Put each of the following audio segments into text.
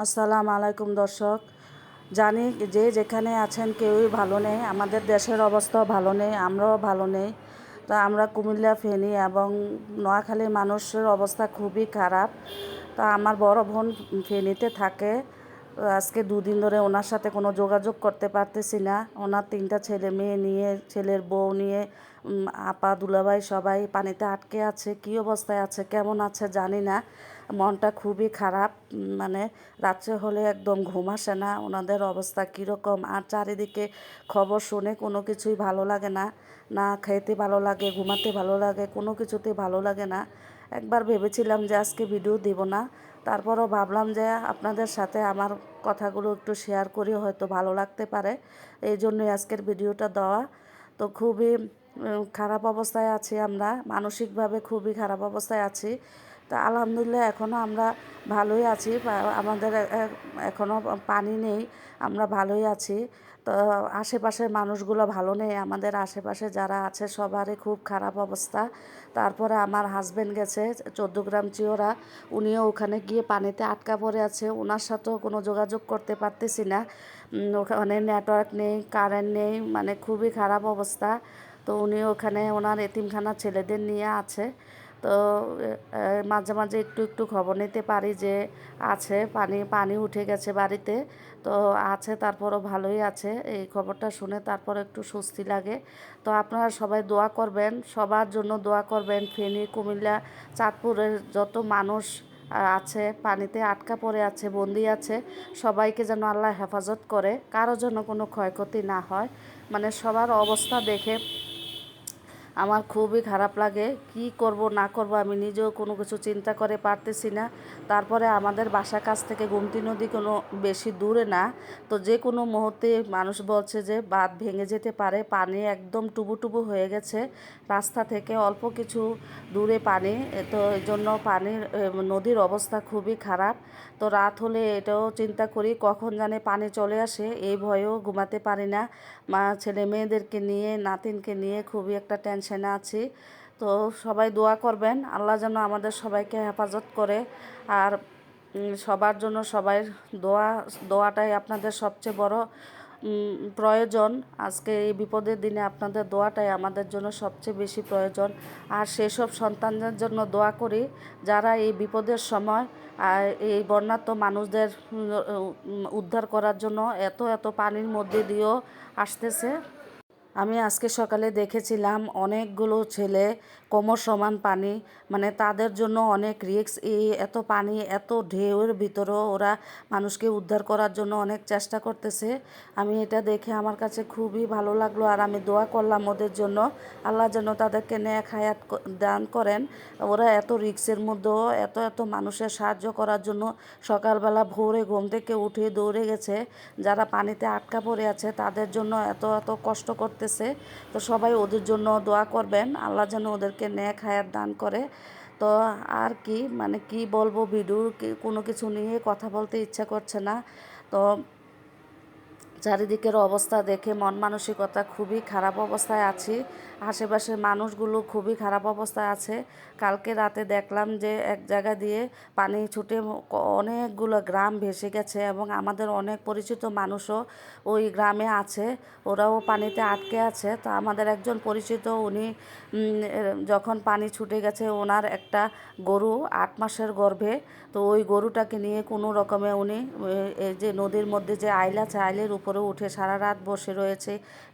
আসসালামু আলাইকুম দর্শক। জানি যে যেখানে আছেন কেউই ভালো নেই, আমাদের দেশের অবস্থাও ভালো নেই, আমরাও ভালো নেই। তো আমরা কুমিল্লা, ফেনী এবং নোয়াখালীর মানুষের অবস্থা খুবই খারাপ। তো আমার বড় বোন ফেনীতে থাকে। আজকে দুদিন ধরে ওনার সাথে কোনো যোগাযোগ করতে পারতেছি না। ওনার 3টা ছেলে মেয়ে নিয়ে, ছেলের বউ নিয়ে আপা দুলাভাই সবাই পানিতে আটকে আছে। কী অবস্থায় আছে, কেমন আছে জানি না। মনটা খুবই খারাপ। মানে রাত্রে হলে একদম ঘুম আসে না, ওনাদের অবস্থা কীরকম। আর চারিদিকে খবর শুনে কোনো কিছুই ভালো লাগে না, না খেতে ভালো লাগে, ঘুমাতে ভালো লাগে, কোনো কিছুতেই ভালো লাগে না। একবার ভেবেছিলাম যে আজকে ভিডিও দিব না, তারপরও ভাবলাম যে আপনাদের সাথে আমার কথাগুলো একটু শেয়ার করি, হয়তো ভালো লাগতে পারে, এই জন্যই আজকের ভিডিওটা দেওয়া। তো খুবই খারাপ অবস্থায় আছি আমরা, মানসিকভাবে খুবই খারাপ অবস্থায় আছি। তা আলহামদুলিল্লাহ এখনও আমরা ভালোই আছি, আমাদের এখনও পানি নেই, আমরা ভালোই আছি। তো আশেপাশের মানুষগুলো ভালো নেই, আমাদের আশেপাশে যারা আছে সবারই খুব খারাপ অবস্থা। তারপরে আমার হাজব্যান্ড গেছে 14 গ্রাম চিওরা, উনিও ওখানে গিয়ে পানিতে আটকা পড়ে আছে, ওনার সাথেও কোনো যোগাযোগ করতে পারতেছি না। ওখানে নেটওয়ার্ক নেই, কারেন্ট নেই, মানে খুবই খারাপ অবস্থা। তো উনি ওখানে ওনার এতিমখানা ছেলেদের নিয়ে আছে। তো মাঝে মাঝে একটু একটু খবর নিতে পারি যে আছে, পানি পানি উঠে গেছে বাড়িতে, তো আছে, তারপরও ভালোই আছে। এই খবরটা শুনে তারপর একটু স্বস্তি লাগে। তো আপনারা সবাই দোয়া করবেন, সবার জন্য দোয়া করবেন। ফেনী, কুমিল্লা, চাঁদপুরের যত মানুষ আছে পানিতে আটকা পড়ে আছে, বন্দি আছে, সবাইকে যেন আল্লাহ হেফাজত করে, কারো যেন কোনো ক্ষয়ক্ষতি না হয়। মানে সবার অবস্থা দেখে আমার খুবই খারাপ লাগে। কি করব না করব আমি নিজেও কোনো কিছু চিন্তা করে পারতেছি না। তারপরে আমাদের বাসার কাছ থেকে গোমতী নদী কোনো বেশি দূরে না, তো যে কোনো মুহূর্তে মানুষ বলছে যে বাঁধ ভেঙে যেতে পারে। পানি একদম টুবু হয়ে গেছে, রাস্তা থেকে অল্প কিছু দূরে পানি। তো এই জন্য নদীর অবস্থা খুবই খারাপ। তো রাত হলে এটাও চিন্তা করি কখন জানে পানি চলে আসে, এই ভয়েও ঘুমাতে পারি না। ছেলে মেয়েদেরকে নিয়ে, নাতিনকে নিয়ে খুবই একটা টেনশনে আছি। তো সবাই দোয়া করবেন, আল্লাহ যেন আমাদের সবাইকে হেফাজত করে। আর সবার জন্য সবাই দোয়াটাই আপনাদের সবচেয়ে বড় প্রয়োজন। আজকে এই বিপদের দিনে আপনাদের দোয়াটাই আমাদের জন্য সবচেয়ে বেশি প্রয়োজন। আর সেসব সন্তানদের জন্য দোয়া করি যারা এই বিপদের সময় এই বন্যার্ত মানুষদের উদ্ধার করার জন্য এত এত পানির মধ্যে দিয়েও আসতেছে। আমি আজকে সকালে দেখেছিলাম অনেকগুলো ছেলে, কোমর সমান পানি, মানে তাদের জন্য অনেক রিস্ক। এই এত পানি, এত ঢেউয়ের ভিতরেও ওরা মানুষকে উদ্ধার করার জন্য অনেক চেষ্টা করতেছে। আমি এটা দেখে আমার কাছে খুবই ভালো লাগলো, আর আমি দোয়া করলাম ওদের জন্য, আল্লাহ যেন তাদেরকে নেক হায়াত দান করেন। ওরা এত রিস্কের মধ্যেও এত এত মানুষের সাহায্য করার জন্য সকালবেলা ভোরে ঘুম থেকে উঠে দৌড়ে গেছে। যারা পানিতে আটকা পড়ে আছে তাদের জন্য এত এত কষ্ট করতেছে। তো সবাই ওদের জন্য দোয়া করবেন, আল্লাহ যেন ওদেরকে নেক হায়াত দান করে। তো আর কি, মানে কি বলবো, ভিডিও কোনো কিছু নিয়ে কথা বলতে ইচ্ছা করছে না। তো চারিদিকের অবস্থা দেখে মন মানসিকতা খুবই খারাপ অবস্থায় আছি। আশেপাশের মানুষগুলো খুবই খারাপ অবস্থায় আছে। কালকে রাতে দেখলাম যে এক জায়গা দিয়ে পানি ছুটে অনেকগুলো গ্রাম ভেসে গেছে, এবং আমাদের অনেক পরিচিত মানুষও ওই গ্রামে আছে, ওরাও পানিতে আটকে আছে। তো আমাদের একজন পরিচিত, উনি যখন পানি ছুটে গেছে, ওনার একটা গরু 8 মাসের গর্ভে, তো ওই গরুটাকে নিয়ে কোনো রকমে উনি এই যে নদীর মধ্যে যে আইল আছে, আইলের উপরে উঠে সারা রাত বসে রয়েছে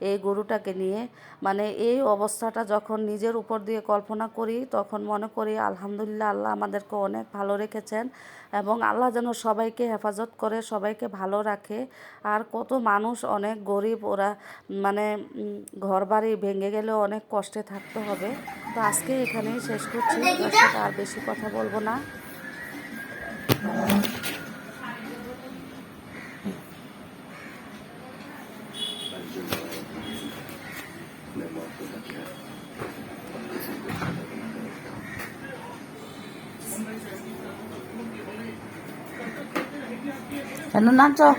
এই গরুটাকে নিয়ে। মানে এই অবস্থাটা যখন নিজের উপর দিয়ে কল্পনা করি, তখন মনে করি আলহামদুলিল্লাহ, আল্লাহ আমাদেরকে অনেক ভালো রেখেছেন, এবং আল্লাহ যেন সবাইকে হেফাজত করে, সবাইকে ভালো রাখে। আর কত মানুষ অনেক গরিব, ওরা মানে ঘরবাড়ি ভেঙে গেলেও অনেক কষ্টে থাকতে হবে। তো আজকে এখানেই শেষ করছি দর্শক, আর বেশি কথা বলবো না। নাচো।